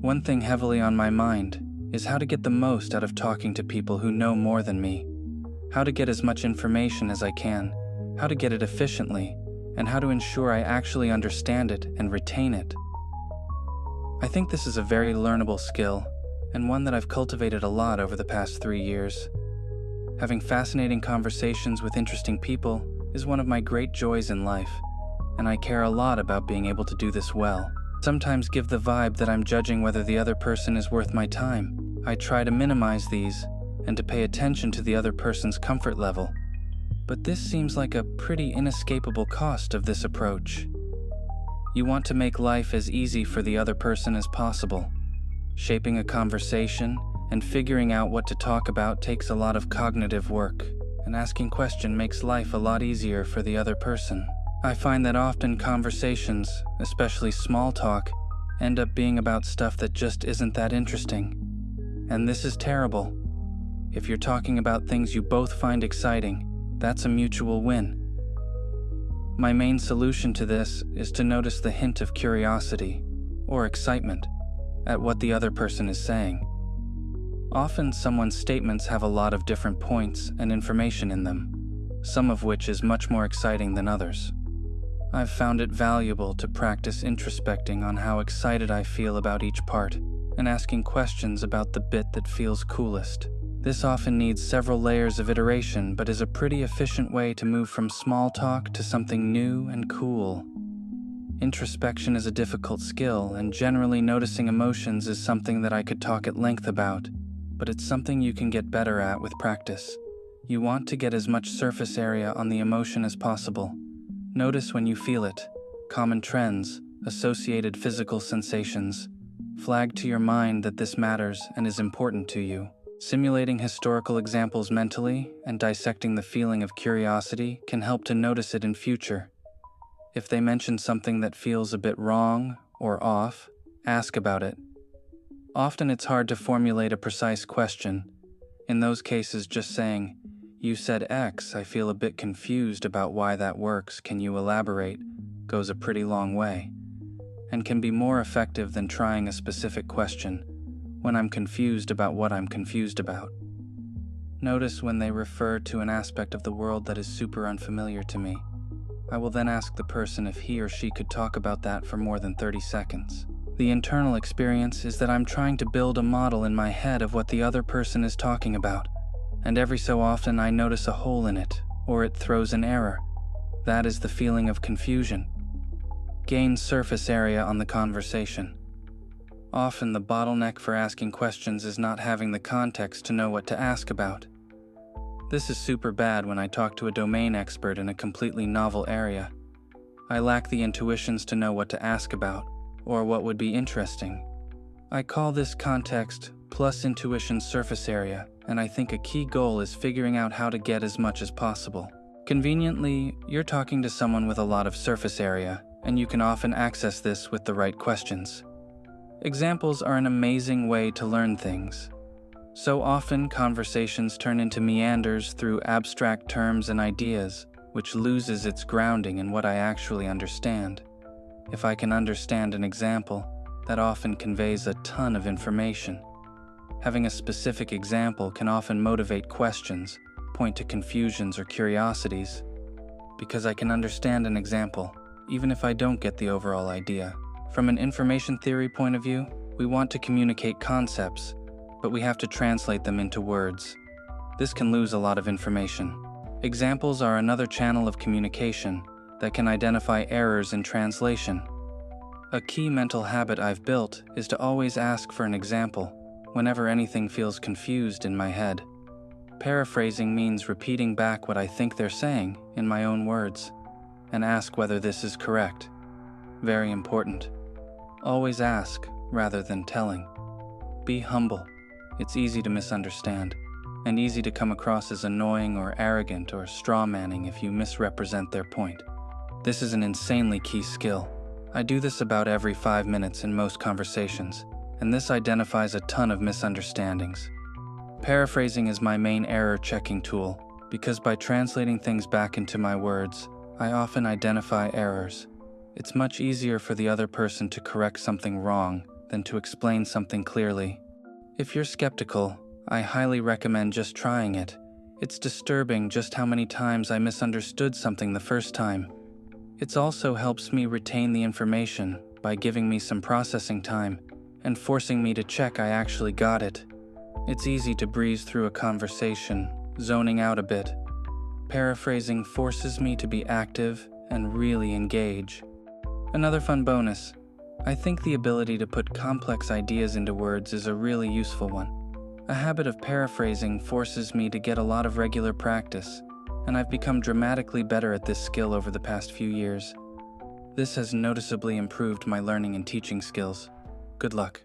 One thing heavily on my mind is how to get the most out of talking to people who know more than me, how to get as much information as I can, how to get it efficiently, and how to ensure I actually understand it and retain it. I think this is a very learnable skill, and one that I've cultivated a lot over the past 3 years. Having fascinating conversations with interesting people is one of my great joys in life, and I care a lot about being able to do this well. Sometimes give the vibe that I'm judging whether the other person is worth my time. I try to minimize these and to pay attention to the other person's comfort level. But this seems like a pretty inescapable cost of this approach. You want to make life as easy for the other person as possible. Shaping a conversation and figuring out what to talk about takes a lot of cognitive work, and asking questions makes life a lot easier for the other person. I find that often conversations, especially small talk, end up being about stuff that just isn't that interesting. And this is terrible. If you're talking about things you both find exciting, that's a mutual win. My main solution to this is to notice the hint of curiosity, or excitement, at what the other person is saying. Often someone's statements have a lot of different points and information in them, some of which is much more exciting than others. I've found it valuable to practice introspecting on how excited I feel about each part, and asking questions about the bit that feels coolest. This often needs several layers of iteration, but is a pretty efficient way to move from small talk to something new and cool. Introspection is a difficult skill, and generally noticing emotions is something that I could talk at length about, but it's something you can get better at with practice. You want to get as much surface area on the emotion as possible. Notice when you feel it, common trends, associated physical sensations. Flag to your mind that this matters and is important to you. Simulating historical examples mentally and dissecting the feeling of curiosity can help to notice it in future. If they mention something that feels a bit wrong or off, ask about it. Often it's hard to formulate a precise question. In those cases, just saying, "You said X, I feel a bit confused about why that works, can you elaborate?" goes a pretty long way, and can be more effective than trying a specific question, "When I'm confused about what I'm confused about." Notice when they refer to an aspect of the world that is super unfamiliar to me. I will then ask the person if he or she could talk about that for more than 30 seconds. The internal experience is that I'm trying to build a model in my head of what the other person is talking about, and every so often I notice a hole in it, or it throws an error. That is the feeling of confusion. Gain surface area on the conversation. Often the bottleneck for asking questions is not having the context to know what to ask about. This is super bad when I talk to a domain expert in a completely novel area. I lack the intuitions to know what to ask about, or what would be interesting. I call this context plus intuition surface area, and I think a key goal is figuring out how to get as much as possible. Conveniently, you're talking to someone with a lot of surface area, and you can often access this with the right questions. Examples are an amazing way to learn things. So often, conversations turn into meanders through abstract terms and ideas, which loses its grounding in what I actually understand. If I can understand an example, that often conveys a ton of information. Having a specific example can often motivate questions, point to confusions or curiosities. Because I can understand an example, even if I don't get the overall idea. From an information theory point of view, we want to communicate concepts, but we have to translate them into words. This can lose a lot of information. Examples are another channel of communication that can identify errors in translation. A key mental habit I've built is to always ask for an example whenever anything feels confused in my head. Paraphrasing means repeating back what I think they're saying in my own words, and ask whether this is correct. Very important. Always ask rather than telling. Be humble. It's easy to misunderstand, and easy to come across as annoying or arrogant or straw-manning if you misrepresent their point. This is an insanely key skill. I do this about every 5 minutes in most conversations, and this identifies a ton of misunderstandings. Paraphrasing is my main error-checking tool, because by translating things back into my words, I often identify errors. It's much easier for the other person to correct something wrong than to explain something clearly. If you're skeptical, I highly recommend just trying it. It's disturbing just how many times I misunderstood something the first time. It also helps me retain the information by giving me some processing time and forcing me to check I actually got it. It's easy to breeze through a conversation, zoning out a bit. Paraphrasing forces me to be active and really engage. Another fun bonus: I think the ability to put complex ideas into words is a really useful one. A habit of paraphrasing forces me to get a lot of regular practice, and I've become dramatically better at this skill over the past few years. This has noticeably improved my learning and teaching skills. Good luck.